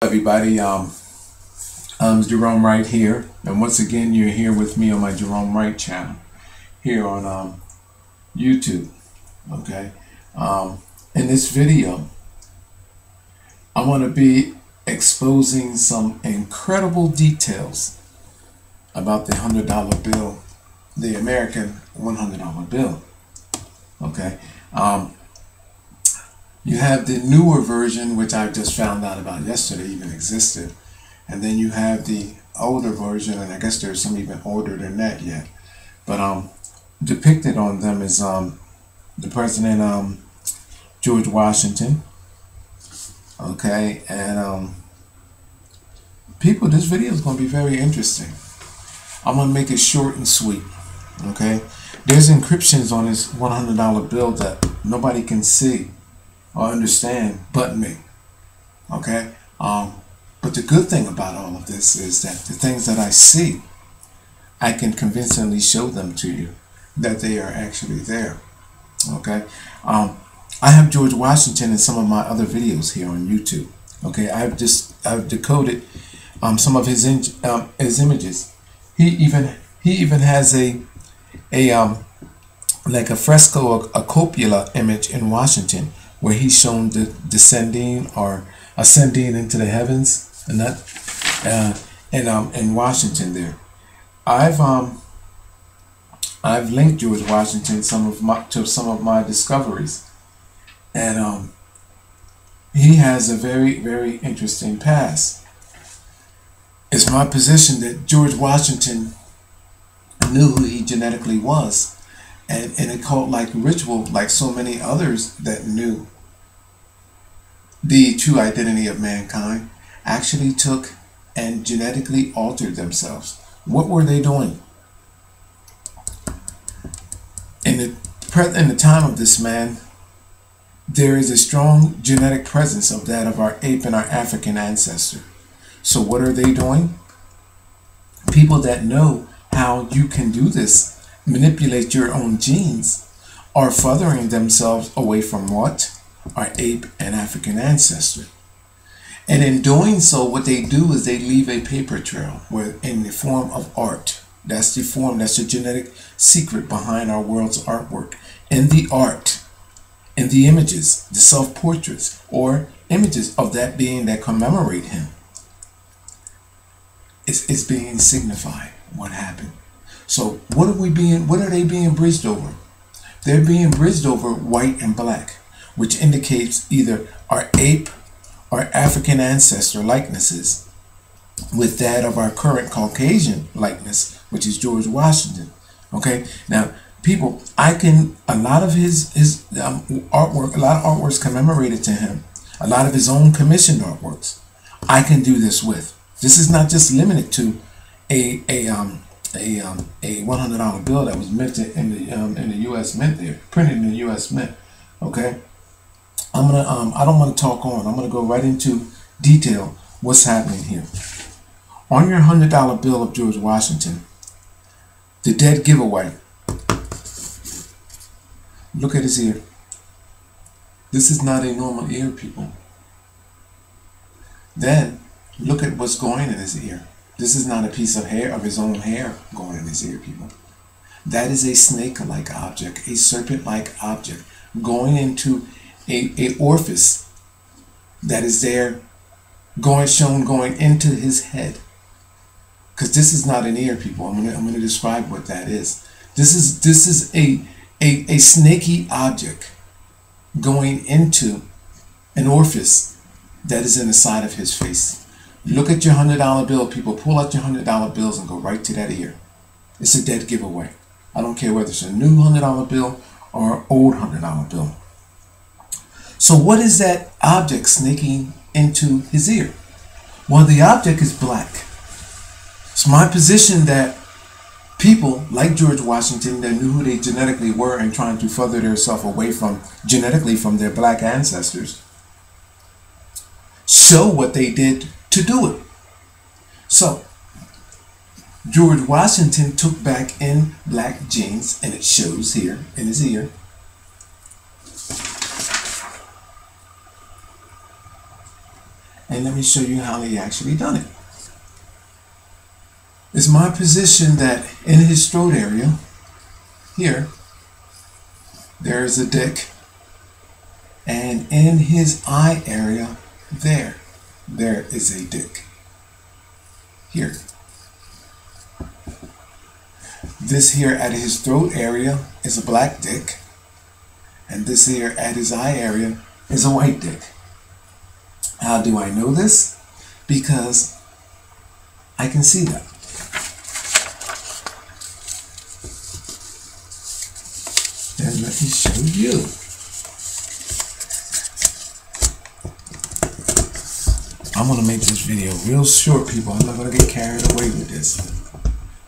Everybody, I'm Gerone Wright here, and once again you're here with me on my Gerone Wright channel here on YouTube. Okay, in this video I want to be exposing some incredible details about the $100 bill, the American $100 bill. Okay, you have the newer version, which I just found out about yesterday even existed. And then you have the older version, and I guess there's some even older than that yet. But depicted on them is the President George Washington. Okay, and people, this video is going to be very interesting. I'm going to make it short and sweet. Okay, there's encryptions on this $100 bill that nobody can see or understand but me. Okay, but the good thing about all of this is that the things that I see, I can convincingly show them to you that they are actually there. Okay, I have George Washington in some of my other videos here on YouTube. Okay, I've decoded some of his images. He even has a like a fresco, a cupola image in Washington, where he's shown descending or ascending into the heavens, and that in Washington there. I've linked George Washington to some of my discoveries, and he has a very interesting past. It's my position that George Washington knew who he genetically was, and in a cult-like ritual, like so many others that knew the true identity of mankind, actually took and genetically altered themselves. What were they doing? In the time of this man, there is a strong genetic presence of that of our ape and our African ancestor. So what are they doing? People that know how you can do this, manipulate your own genes, are furthering themselves away from what? Our ape and African ancestor. And in doing so, what they do is they leave a paper trail in the form of art. That's the genetic secret behind our world's artwork. In the art, in the images, the self-portraits, or images of that being that commemorate him, it's being signified what happened. So what are they being bridged over? They're being bridged over white and black, which indicates either our ape or African ancestor likenesses with that of our current Caucasian likeness, which is George Washington. Okay, now people, a lot of his artwork, a lot of artworks commemorated to him, a lot of his own commissioned artworks, I can do this with. This is not just limited to a $100 bill that was minted in the U.S. Mint there, printed in the U.S. Mint. Okay, I don't want to talk on. I'm gonna go right into detail what's happening here. On your $100 bill of George Washington, the dead giveaway. Look at his ear. This is not a normal ear, people. Then look at what's going in his ear. This is not a piece of hair, of his own hair, going in his ear, people. That is a snake-like object, a serpent-like object, going into a orifice that is there, going into his head. Because this is not an ear, people. I'm gonna describe what that is. This is a snaky object going into an orifice that is in the side of his face. Look at your $100 bill, people. Pull out your $100 bills and go right to that ear. It's a dead giveaway. I don't care whether it's a new $100 bill or an old $100 bill. So what is that object snaking into his ear? Well, the object is black. It's my position that people like George Washington that knew who they genetically were and trying to further themselves away from genetically from their black ancestors show what they did to do it. So George Washington took back in black genes, and it shows here in his ear. And let me show you how he actually done it. It's my position that in his throat area, here, there is a dick. And in his eye area, there is a dick. Here. This here at his throat area is a black dick. And this here at his eye area is a white dick. How do I know this? Because I can see that. And let me show you. I'm going to make this video real short, people. I'm not going to get carried away with this.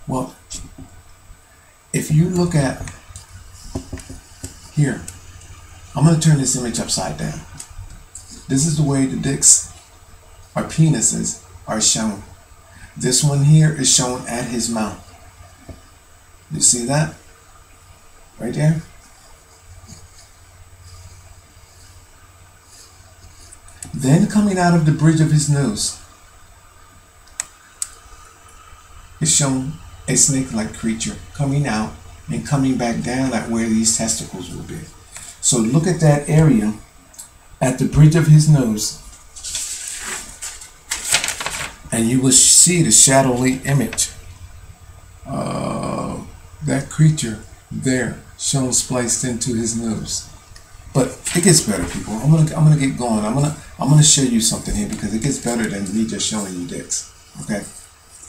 Well, if you look at here, I'm going to turn this image upside down. This is the way the dicks or penises are shown. This one here is shown at his mouth. You see that? Right there? Then coming out of the bridge of his nose is shown a snake-like creature coming out and coming back down at where these testicles will be. So look at that area at the bridge of his nose, and you will see the shadowy image of that creature there shown spliced into his nose. But it gets better, people. I'm gonna get going. I'm gonna show you something here because it gets better than me just showing you dicks. Okay.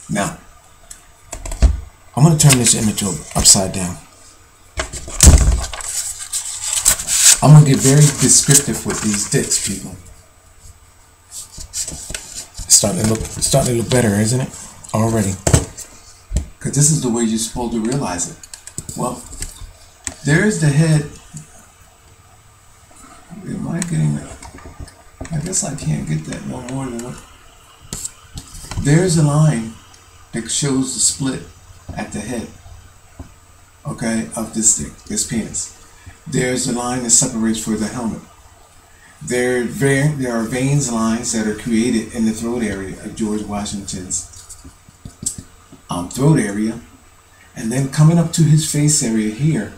Now, I'm gonna turn this image over upside down. I'm gonna get very descriptive with these dicks, people. It's starting to look better, isn't it? Already. Because this is the way you're supposed to realize it. Well, there's the head. Am I getting that? I guess I can't get that no more than what. There's a line that shows the split at the head, okay, of this thing, this penis. There's a line that separates for the helmet. There are veins lines that are created in the throat area of George Washington's throat area, and then coming up to his face area here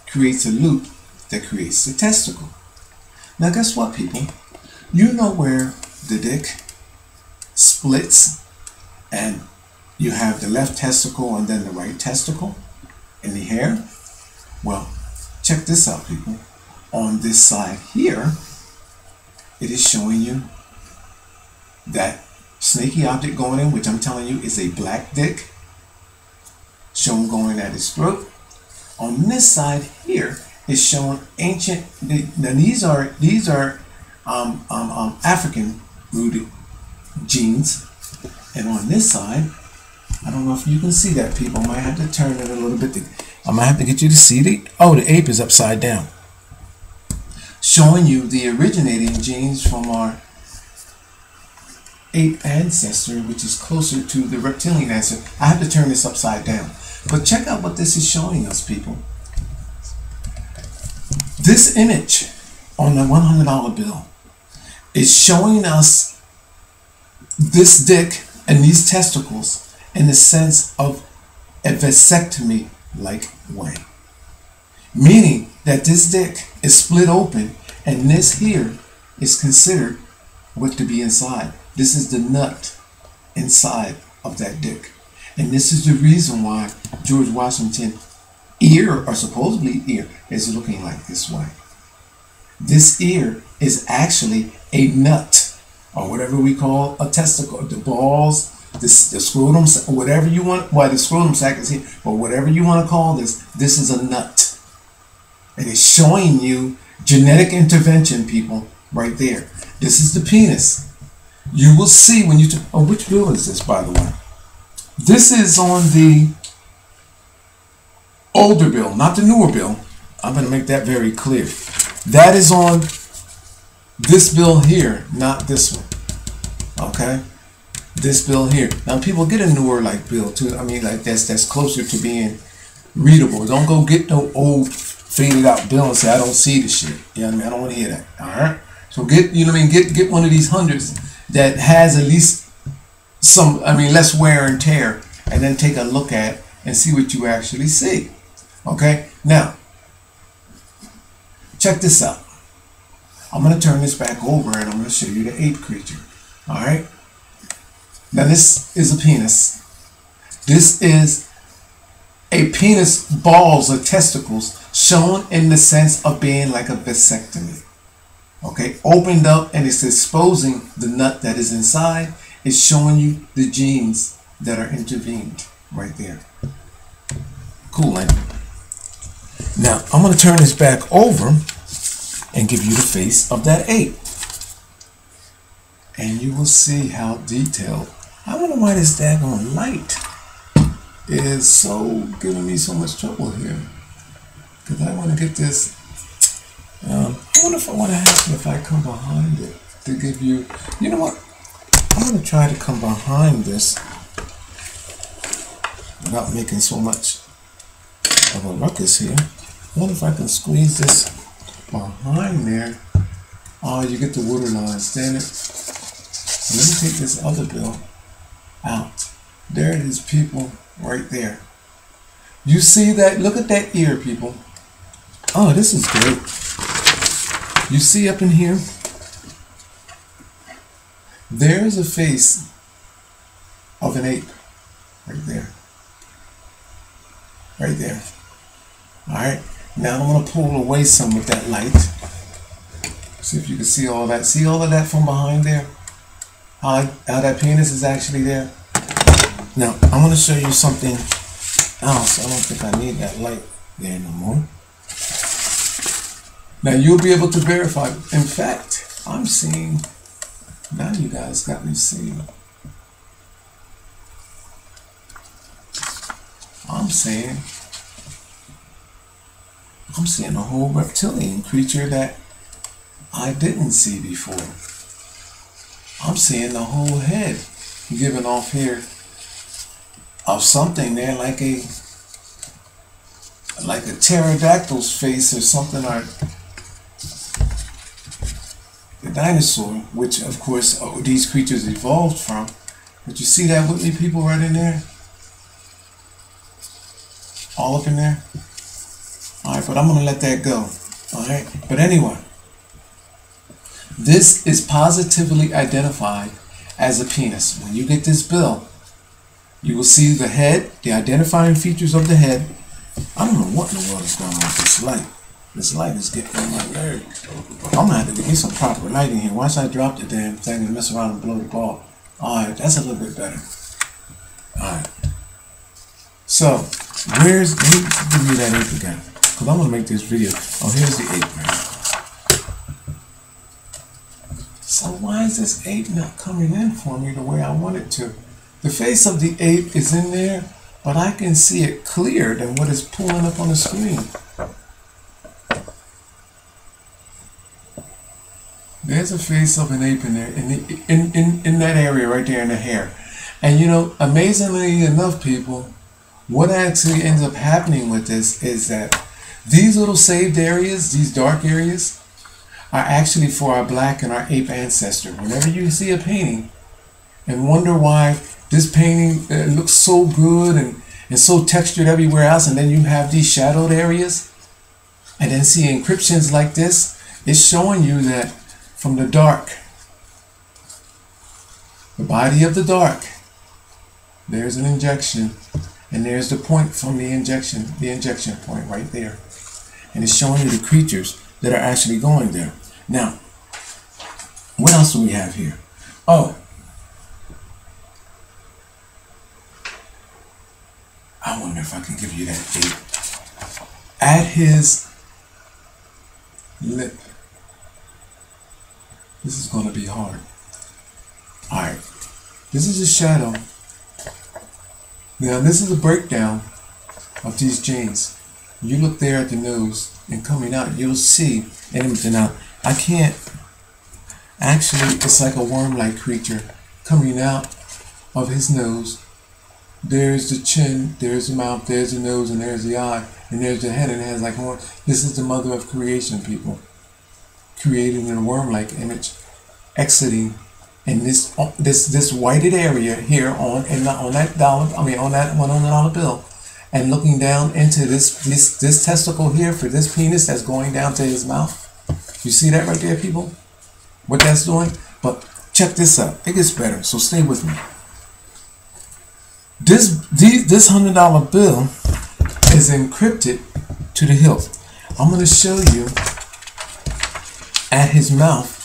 creates a loop that creates the testicle. Now guess what, people? You know where the dick splits and you have the left testicle and then the right testicle in the hair? Well, check this out, people. On this side here, it is showing you that snaky object going in, which I'm telling you is a black dick, shown going at his throat. On this side here is showing ancient. Now these are African rooted genes, and on this side, I don't know if you can see that, people. I might have to turn it a little bit. I might have to get you to see the. Oh, the ape is upside down, showing you the originating genes from our ape ancestor, which is closer to the reptilian ancestor. I have to turn this upside down, but check out what this is showing us, people. This image on the $100 bill is showing us this dick and these testicles in the sense of a vasectomy-like way. Meaning that this dick is split open and this here is considered what to be inside. This is the nut inside of that dick. And this is the reason why George Washington ear, or supposedly ear, is looking like this way. This ear is actually a nut, or whatever we call a testicle, the balls, the scrotum, whatever you want. Well, the scrotum sac is here, but whatever you want to call this is a nut. And it's showing you genetic intervention, people, right there. This is the penis. You will see when you, oh, which bill is this, by the way? This is on the older bill, not the newer bill. I'm going to make that very clear. That is on this bill here, not this one. Okay? This bill here. Now people get a newer like bill too. I mean, like that's closer to being readable. Don't go get no old faded out bill and say I don't see the shit. You know what I mean? I don't want to hear that. Alright? So get, you know what I mean, get one of these hundreds that has at least some, less wear and tear, and then take a look at and see what you actually see. Okay, now check this out. I'm going to turn this back over and I'm going to show you the ape creature. Alright, now this is a penis. This is a penis, balls or testicles shown in the sense of being like a vasectomy. Okay, opened up, and it's exposing the nut that is inside. It's showing you the genes that are intervened right there. Cool, ain't it? Now, I'm going to turn this back over and give you the face of that ape. And you will see how detailed. I don't know why this daggone light is so giving me so much trouble here. Because I want to get this. I wonder if I want to happen if I come behind it to give you. You know what? I'm going to try to come behind this without making so much of a ruckus here. I wonder if I can squeeze this behind there. Oh, you get the water lines, damn it. So let me take this other bill out. There it is, people, right there. You see that? Look at that ear, people. Oh, this is great. You see up in here? There's a face of an ape right there. Right there. Alright, now I'm going to pull away some with that light. See if you can see all that. See all of that from behind there? How that penis is actually there? Now, I'm going to show you something else. I don't think I need that light there no more. Now, you'll be able to verify. In fact, I'm seeing... Now you guys got me seeing. I'm seeing a whole reptilian creature that I didn't see before. I'm seeing the whole head giving off here of something there like a pterodactyl's face or something, or a dinosaur, which of course these creatures evolved from. But you see that with me, people, right in there? All up in there? Alright, but I'm going to let that go. Alright, but anyway, this is positively identified as a penis. When you get this bill, you will see the head, the identifying features of the head. I don't know what in the world is going on with this light. This light is getting on my nerves. I'm going to have to get some proper lighting here. Once I drop the damn thing and mess around and blow the ball. Alright, that's a little bit better. Alright. So, let me give me that ape again. Because I'm going to make this video. Oh, here's the ape right. So why is this ape not coming in for me the way I want it to? The face of the ape is in there, but I can see it clearer than what is pulling up on the screen. There's a face of an ape in there, in that area right there in the hair. And you know, amazingly enough, people, what actually ends up happening with this is that these little saved areas, these dark areas, are actually for our black and our ape ancestor. Whenever you see a painting and wonder why this painting looks so good and so textured everywhere else, and then you have these shadowed areas, and then see encryptions like this, it's showing you that from the dark, the body of the dark, there's an injection, and there's the point from the injection point right there. And it's showing you the creatures that are actually going there. Now, what else do we have here? Oh, I wonder if I can give you that ape. At his lip. This is going to be hard. Alright, this is a shadow. Now, this is a breakdown of these genes. You look there at the nose and coming out, you'll see. And now, I can't. Actually, it's like a worm-like creature coming out of his nose. There's the chin, there's the mouth, there's the nose, and there's the eye, and there's the head, and it has like horn. This is the mother of creation, people. Created in a worm-like image, exiting in this whited area here on that dollar, on that $100 bill, and looking down into this testicle here for this penis that's going down to his mouth. You see that right there, people? What that's doing? But check this out. It gets better, so stay with me. This $100 bill is encrypted to the hilt. I'm going to show you at his mouth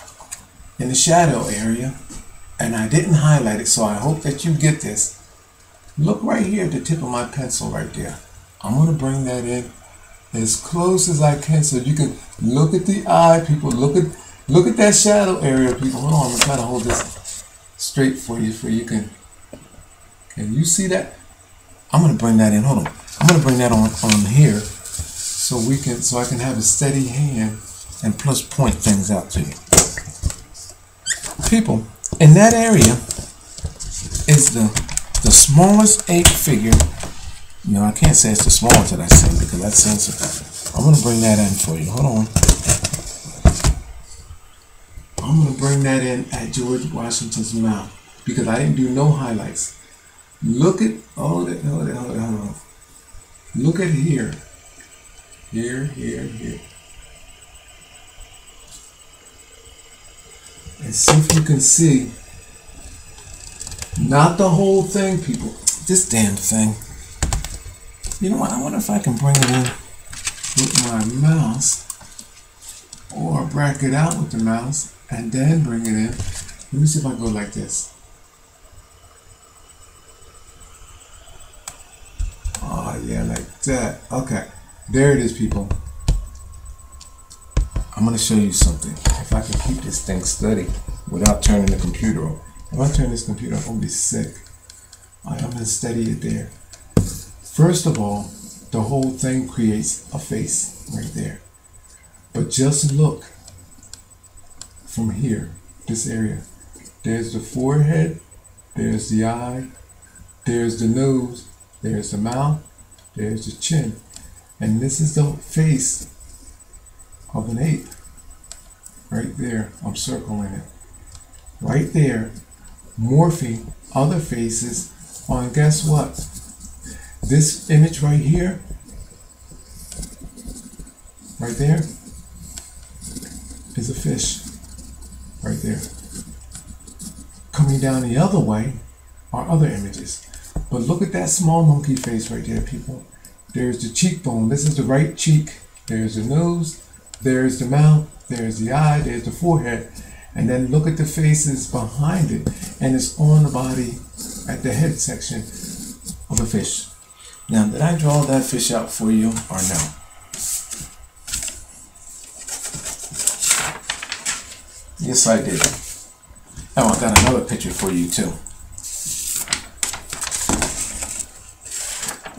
in the shadow area, and I didn't highlight it, so I hope that you get this. Look right here at the tip of my pencil right there. I'm going to bring that in as close as I can so you can look at the eye, people. Look at that shadow area, people. Hold on, I'm going to try to hold this straight for you can you see that? I'm going to bring that in. Hold on. I'm going to bring that on here so I can have a steady hand and plus point things out to you. People, in that area is the smallest ape figure. No, I can't say it's the smallest that I've seen because that's sensitive. I'm going to bring that in for you. Hold on. I'm going to bring that in at George Washington's mouth because I didn't do no highlights. Look at, hold it. Look at here. Here. And see if you can see. Not the whole thing, people. This damn thing. You know what? I wonder if I can bring it in with my mouse or bracket out with the mouse and then bring it in. Let me see if I go like this. Oh, yeah, like that. Okay. There it is, people. I'm going to show you something. If I can keep this thing steady without turning the computer on. If I turn this computer on, I'm going to be sick. I'm going to steady it there. First of all, the whole thing creates a face right there. But just look from here, this area. There's the forehead, there's the eye, there's the nose, there's the mouth, there's the chin. And this is the face of an ape. Right there, I'm circling it. Right there, morphing other faces on, guess what? This image right here, right there, is a fish. Right there. Coming down the other way are other images. But look at that small monkey face right there, people. There's the cheekbone. This is the right cheek. There's the nose. There's the mouth. There's the eye. There's the forehead. And then look at the faces behind it. And it's on the body at the head section of a fish. Now, did I draw that fish out for you or no? Yes, I did. Oh, I got another picture for you too.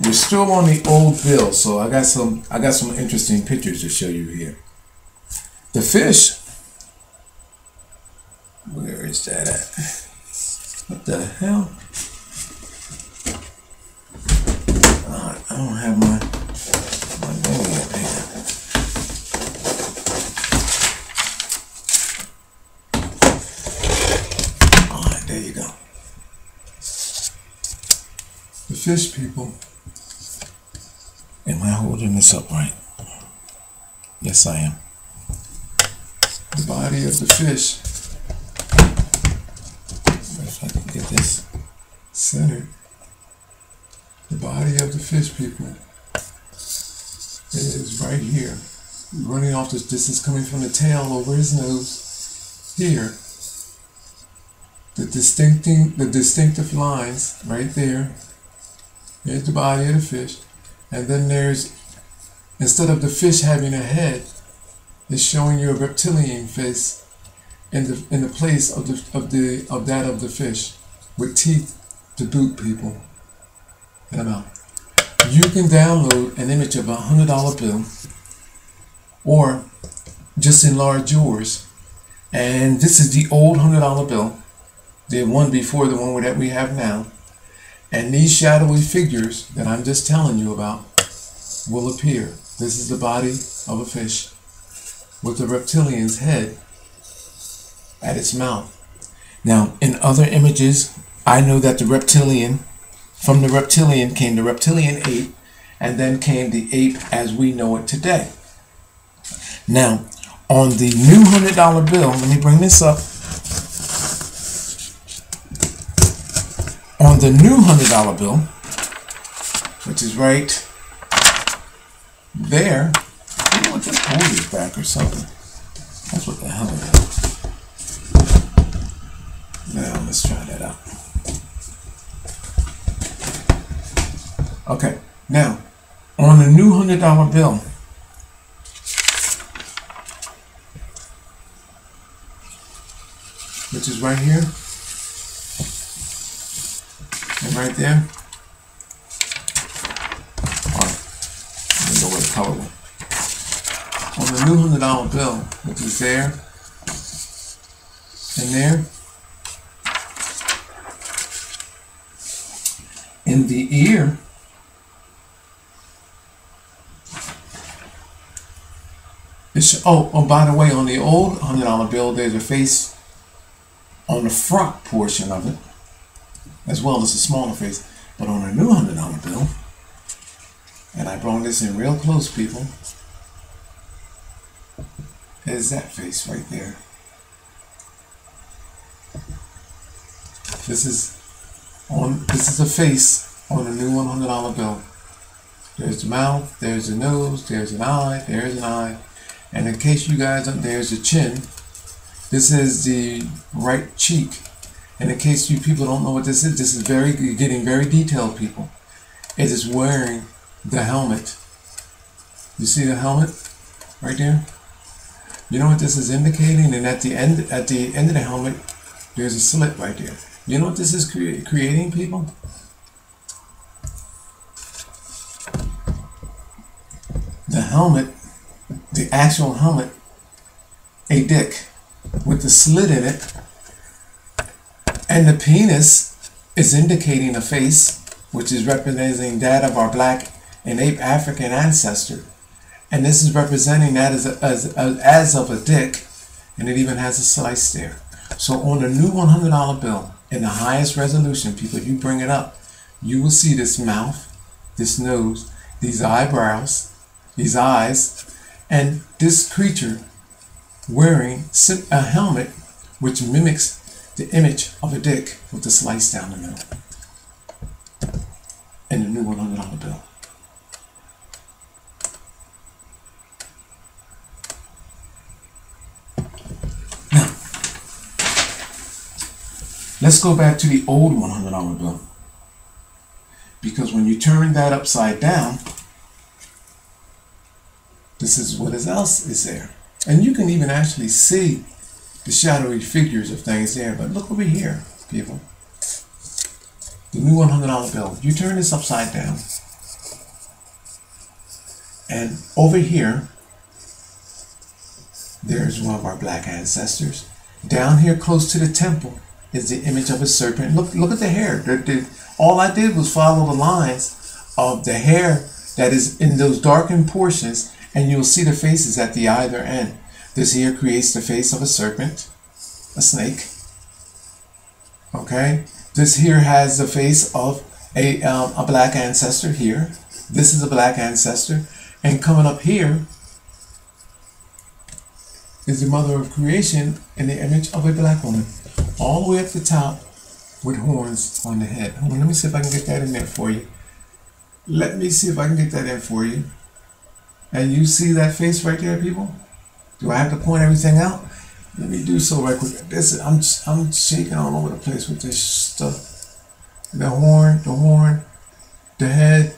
We're still on the old bill, so I got some interesting pictures to show you here. The fish. Where is that at? What the hell? I don't have my name up here. Alright, there you go. The fish, people. Am I holding this up right? Yes, I am. The body of the fish. If I can get this centered. The body of the fish, people, is right here. Running off this is coming from the tail over his nose. Here. The distinctive lines right there. Here's the body of the fish. And then there's, instead of the fish having a head, it's showing you a reptilian face in the place of that of the fish, with teeth to boot, people. You can download an image of a $100 bill or just enlarge yours. And this is the old $100 bill, the one before the one that we have now. And these shadowy figures that I'm just telling you about will appear. This is the body of a fish with the reptilian's head at its mouth. Now, in other images, I know that the reptilian, from the reptilian came the reptilian ape, and then came the ape as we know it today. Now, on the new $100 bill, let me bring this up. On the new $100 bill, which is right there, you know what, this hold is back or something. That's what the hell it is. Now, let's try that out. Okay, now, on the new $100 bill, which is right here, and right there, I don't know what color went. On the new $100 bill, which is there, and there, in the ear, oh, by the way, on the old $100 bill, there's a face on the front portion of it, as well as a smaller face. But on a new $100 bill, and I brought this in real close, people, is that face right there. This is a face on a new $100 bill. There's the mouth, there's the nose, there's an eye, there's an eye. And in case you guys don't, there's the chin. This is the right cheek. And in case you people don't know what this is getting very detailed, people. It is wearing the helmet. You see the helmet right there? You know what this is indicating? And at the end of the helmet, there's a slit right there. You know what this is creating, people? The helmet, the actual helmet, a dick with the slit in it, and the penis is indicating a face, which is representing that of our black and ape African ancestor, and this is representing that as of a dick, and it even has a slice there. So on the new $100 bill, in the highest resolution, people, you bring it up, you will see this mouth, this nose, these eyebrows, these eyes, and this creature wearing a helmet which mimics the image of a dick with the slice down the middle in the new $100 bill. Now, let's go back to the old $100 bill, because when you turn that upside down, this is what else is there. And you can even actually see the shadowy figures of things there. But look over here, people. The new $100 bill. You turn this upside down. And over here, there's one of our black ancestors. Down here close to the temple is the image of a serpent. Look at the hair. All I did was follow the lines of the hair that is in those darkened portions, and you'll see the faces at the either end. This here creates the face of a serpent, a snake. Okay? This here has the face of a black ancestor here. This is a black ancestor. And coming up here is the mother of creation in the image of a black woman. All the way up the top with horns on the head. Hold on, let me see if I can get that in there for you. Let me see if I can get that in for you. And you see that face right there, people? Do I have to point everything out? Let me do so right quick. I'm shaking all over the place with this stuff. The horn, the head,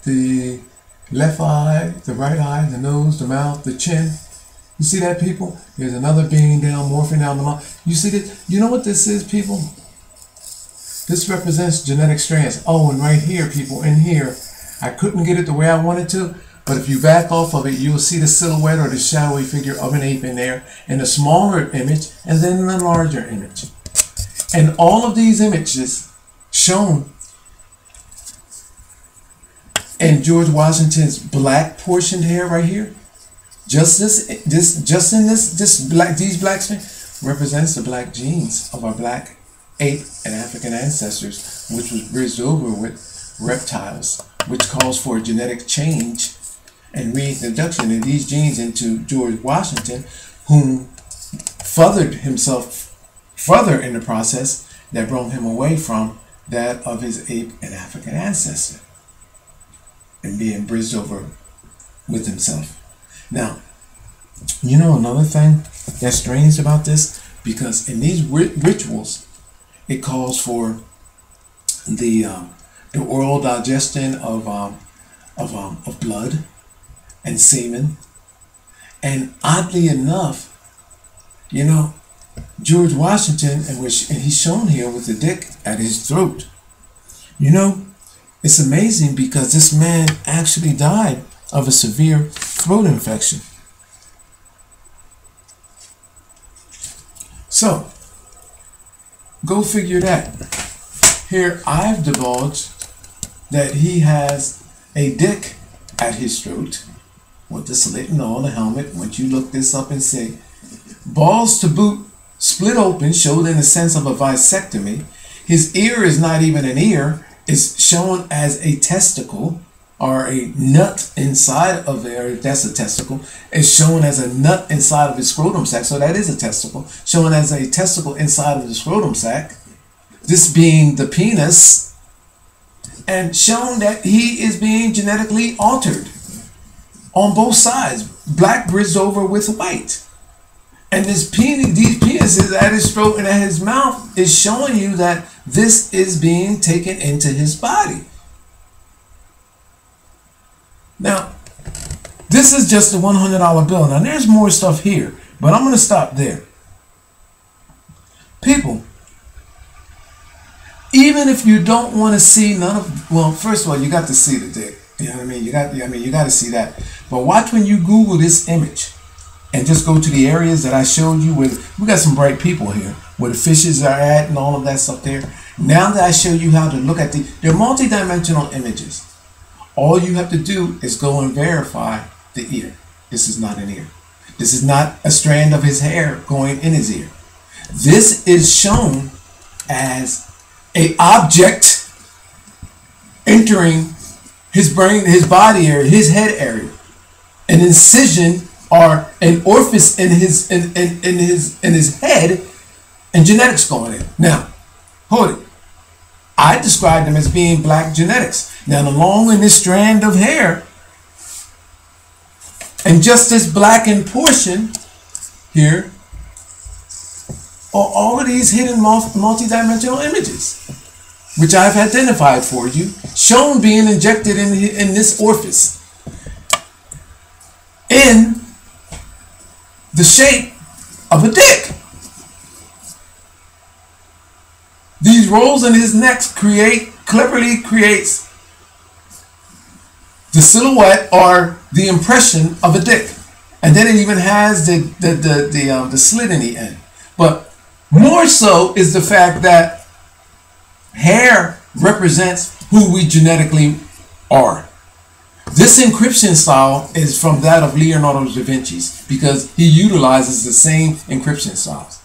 the left eye, the right eye, the nose, the mouth, the chin. You see that, people? There's another being down, morphing down the mouth. You see this? You know what this is, people? This represents genetic strands. Oh, and right here, people, in here, I couldn't get it the way I wanted to. But if you back off of it, you'll see the silhouette or the shadowy figure of an ape in there, in a smaller image, and then in a larger image. And all of these images shown in George Washington's black portioned hair right here, these black men represents the black genes of our black ape and African ancestors, which was bridged over with reptiles, which calls for a genetic change and reintroduction of these genes into George Washington, whom furthered himself further in the process that brought him away from that of his ape and African ancestor and being bridged over with himself. Now, you know another thing that's strange about this, because in these rituals, it calls for the oral digestion of blood and semen, and oddly enough, you know, George Washington, and he's shown here with the dick at his throat. You know, it's amazing because this man actually died of a severe throat infection. So, go figure that. Here I've divulged that he has a dick at his throat with the slit and all, the helmet. Once you look this up and say, balls to boot, split open, showed in the sense of a vasectomy. His ear is not even an ear. It's shown as a testicle, or a nut inside of there. That's a testicle. It's shown as a nut inside of his scrotum sac. So that is a testicle. Shown as a testicle inside of the scrotum sac. This being the penis. And shown that he is being genetically altered on both sides. Black bridged over with white. And these penises at his throat and at his mouth is showing you that this is being taken into his body. Now, this is just a $100 bill. Now, there's more stuff here, but I'm going to stop there. People, even if you don't want to see none of, well, first of all, you got to see the dick. You know what I mean? You got to see that. But watch when you Google this image and just go to the areas that I showed you where we got some bright people here, where the fishes are at and all of that stuff there. Now that I show you how to look at they're multi-dimensional images. All you have to do is go and verify the ear. This is not an ear. This is not a strand of his hair going in his ear. This is shown as an object entering his brain, his body area, his head area. An incision or an orifice in his head, and genetics going in. Now, hold it. I described them as being black genetics. Now, along in this strand of hair, and just this blackened portion here, are all of these hidden multi-dimensional images, which I've identified for you, shown being injected in this orifice, in the shape of a dick. These rolls in his neck cleverly creates the silhouette or the impression of a dick, and then it even has the slit in the end. But more so is the fact that hair represents who we genetically are. This encryption style is from that of Leonardo da Vinci's, because he utilizes the same encryption styles.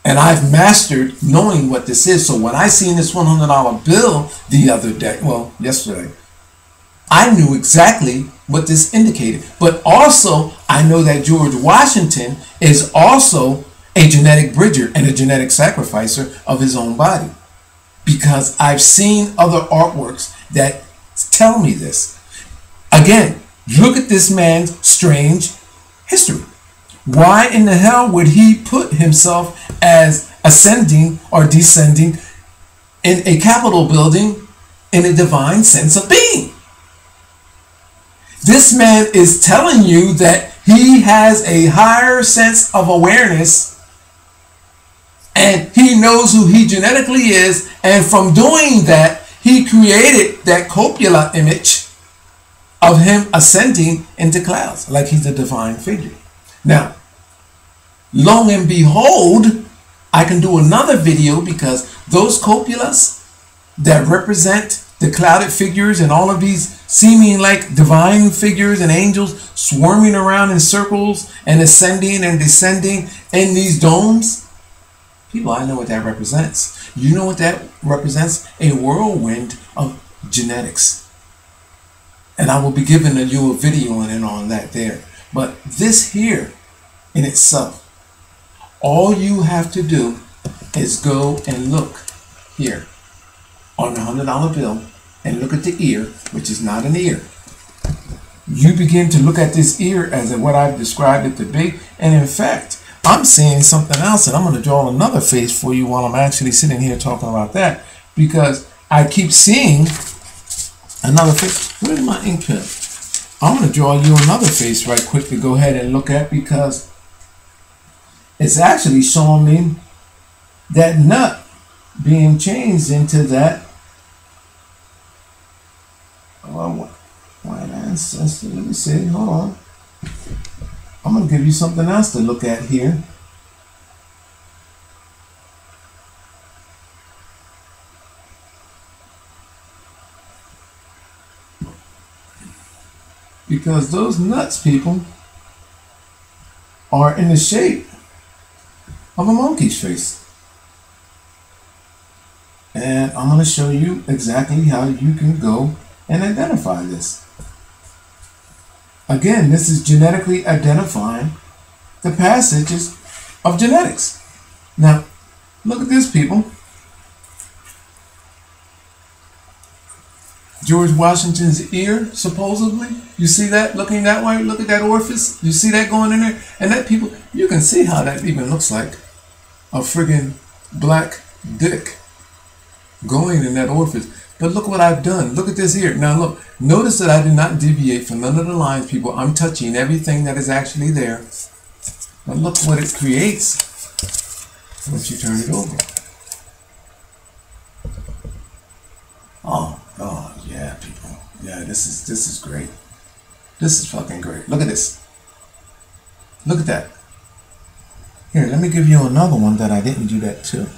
And I've mastered knowing what this is. So when I seen this $100 bill the other day, well, yesterday, I knew exactly what this indicated. But also, I know that George Washington is also a genetic bridger and a genetic sacrificer of his own body, because I've seen other artworks that tell me this. Again, look at this man's strange history. Why in the hell would he put himself as ascending or descending in a Capitol building in a divine sense of being? This man is telling you that he has a higher sense of awareness, and he knows who he genetically is, and from doing that, he created that copula image of him ascending into clouds, like he's a divine figure. Now, lo and behold, I can do another video, because those copulas that represent the clouded figures and all of these seeming like divine figures and angels swarming around in circles and ascending and descending in these domes. People, I know what that represents. You know what that represents? A whirlwind of genetics. And I will be giving you a video on that there. But this here in itself, all you have to do is go and look here on the $100 bill and look at the ear, which is not an ear. You begin to look at this ear as what I've described it to be. And in fact, I'm seeing something else, and I'm going to draw another face for you while I'm actually sitting here talking about that, because I keep seeing another face. Where's my ink pen? I'm going to draw you another face right quick to go ahead and look at, because it's actually showing me that nut being changed into that white ancestor. Let me see. Hold on. I'm going to give you something else to look at here. Because those nuts, people, are in the shape of a monkey's face. And I'm going to show you exactly how you can go and identify this. Again, this is genetically identifying the passages of genetics. Now, look at this, people. George Washington's ear, supposedly. You see that looking that way? Look at that orifice. You see that going in there? And that, people, you can see how that even looks like a friggin' black dick going in that orifice. But look what I've done. Look at this here. Now look, notice that I did not deviate from none of the lines, people. I'm touching everything that is actually there. But look what it creates once you turn it over. Oh God, yeah, people. Yeah, this is great. This is fucking great. Look at this. Look at that. Here, let me give you another one that I didn't do that to.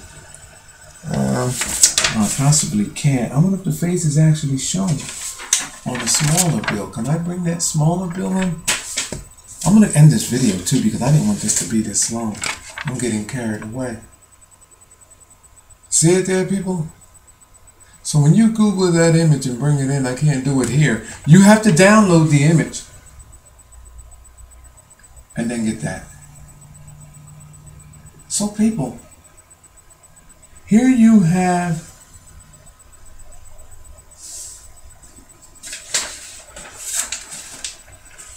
I possibly can't. I wonder if the face is actually shown on the smaller bill. Can I bring that smaller bill in? I'm going to end this video too, because I didn't want this to be this long. I'm getting carried away. See it there, people? So when you Google that image and bring it in, I can't do it here. You have to download the image and then get that. So people, here you have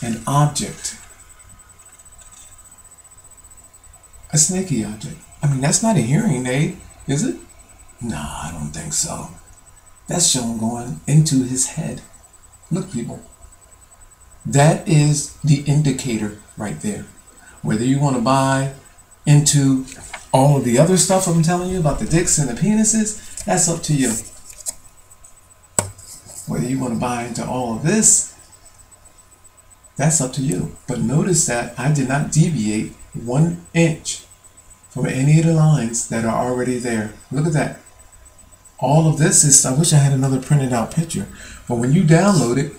an object, a snaky object. I mean, that's not a hearing aid, is it? No, I don't think so. That's shown going into his head. Look, people, that is the indicator right there. Whether you want to buy into all of the other stuff I'm telling you about the dicks and the penises, that's up to you. Whether you want to buy into all of this, that's up to you. But notice that I did not deviate 1 inch from any of the lines that are already there. Look at that. All of this is, I wish I had another printed out picture, but when you download it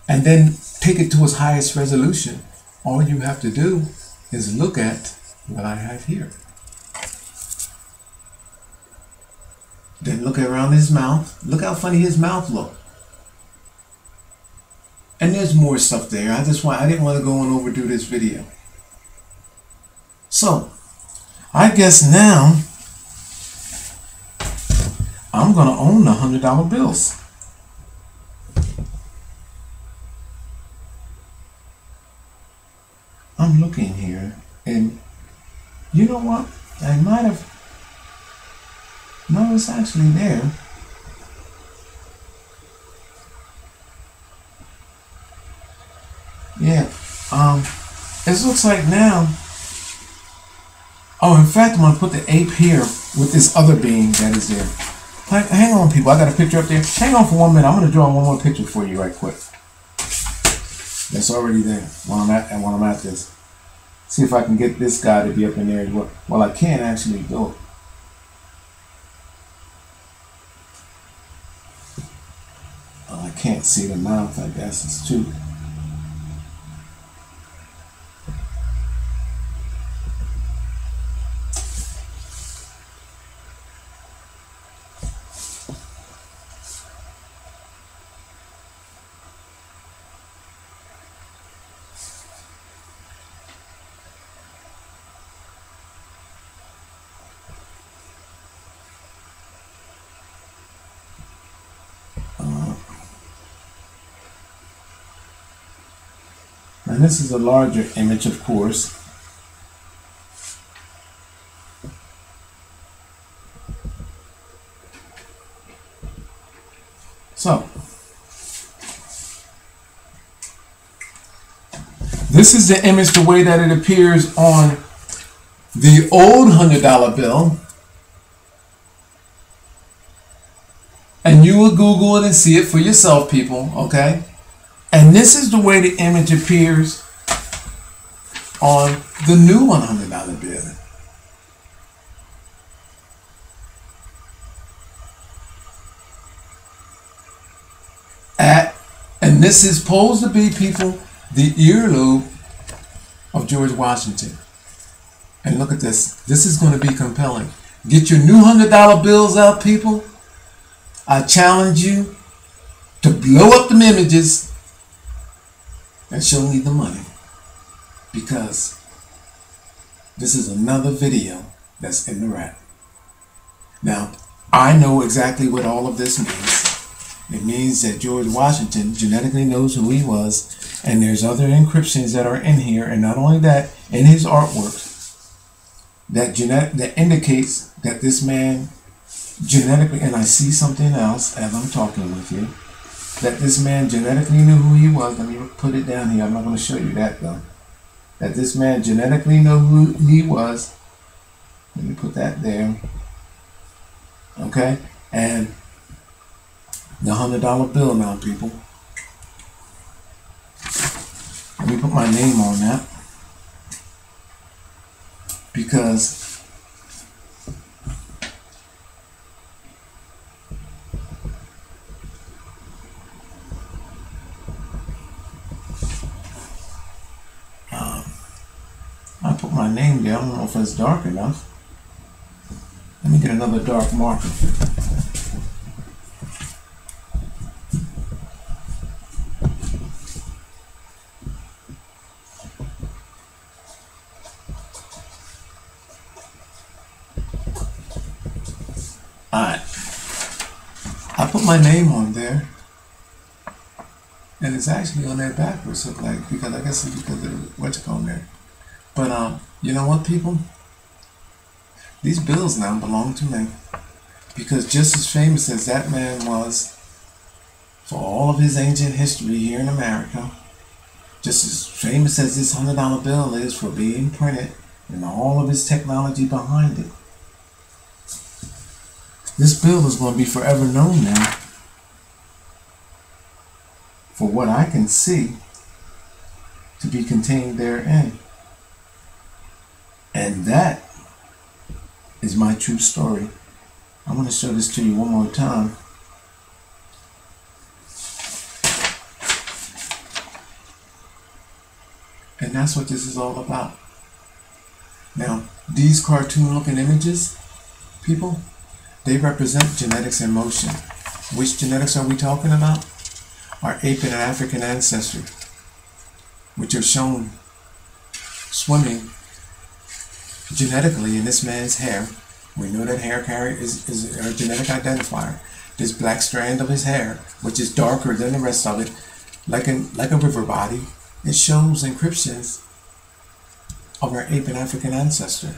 and then take it to its highest resolution, all you have to do is look at what I have here. Then look around his mouth. Look how funny his mouth looks. And there's more stuff there. I didn't want to go and overdo this video. So, I guess now I'm going to own the $100 bills. I'm looking here, and you know what? I might have. No, it's actually there. Yeah. It looks like now. Oh, in fact, I'm going to put the ape here with this other being that is there. Hang on, people. I got a picture up there. Hang on for 1 minute. I'm going to draw one more picture for you right quick. That's already there while I'm at this. See if I can get this guy to be up in there as well. Well, I can't actually do it. I can't see the mouth, I guess it's too. And this is a larger image, of course. So, this is the image the way that it appears on the old $100 bill. And you will Google it and see it for yourself, people, okay? And this is the way the image appears on the new $100 bill. And this is supposed to be, people, the earlobe of George Washington. And look at this. This is going to be compelling. Get your new $100 bills out, people. I challenge you to blow up them images and show me the money, because this is another video that's in the rack. Now, I know exactly what all of this means. It means that George Washington genetically knows who he was, and there's other encryptions that are in here, and not only that, in his artwork, that indicates that this man genetically, and I see something else as I'm talking with you, that this man genetically knew who he was. Let me put it down here. I'm not going to show you that though. That this man genetically knew who he was. Let me put that there. Okay? And the $100 bill now, people. Let me put my name on that, because I put my name there. I don't know if it's dark enough. Let me get another dark marker. Alright. I put my name on there. And it's actually on there backwards, look like, because I guess it's because of what's going there. But you know what, people? These bills now belong to me, because just as famous as that man was for all of his ancient history here in America, just as famous as this $100 bill is for being printed and all of his technology behind it, this bill is going to be forever known now for what I can see to be contained therein. And that is my true story. I'm going to show this to you one more time. And that's what this is all about. Now, these cartoon looking images, people, they represent genetics in motion. Which genetics are we talking about? Our ape and African ancestry, which are shown swimming genetically in this man's hair. We know that hair carrier is a genetic identifier. This black strand of his hair, which is darker than the rest of it, like a river body, it shows encryptions of our ape and African ancestor.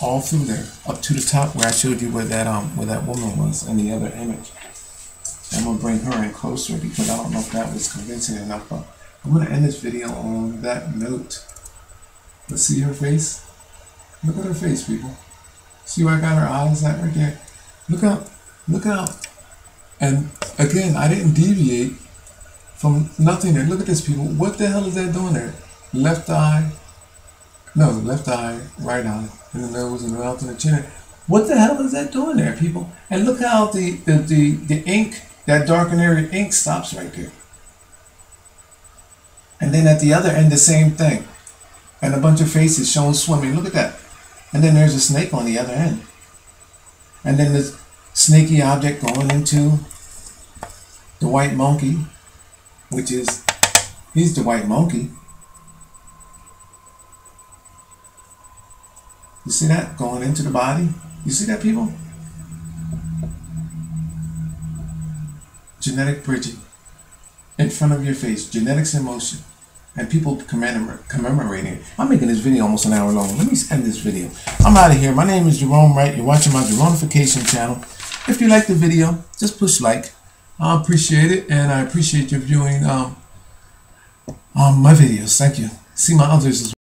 All through there, up to the top where I showed you where that woman was in the other image. I'm gonna bring her in closer because I don't know if that was convincing enough, but I'm gonna end this video on that note. Let's see her face. Look at her face, people. See where I got her eyes at right there? Look out, look out. And again, I didn't deviate from nothing there. Look at this, people. What the hell is that doing there? Left eye, no, left eye, right eye, and the nose and the mouth and the chin. What the hell is that doing there, people? And look how the ink, that darkened area ink stops right there. And then at the other end, the same thing. And a bunch of faces shown swimming. Look at that. And then there's a snake on the other end. And then this snaky object going into the white monkey, which is, he's the white monkey. You see that going into the body? You see that, people? Genetic bridging. In front of your face. Genetics in motion. And people commemorating it. I'm making this video almost an hour long. Let me end this video. I'm out of here. My name is Gerone Wright. You're watching my Geronification channel. If you like the video, just push like. I appreciate it. And I appreciate you viewing my videos. Thank you. See my others as well.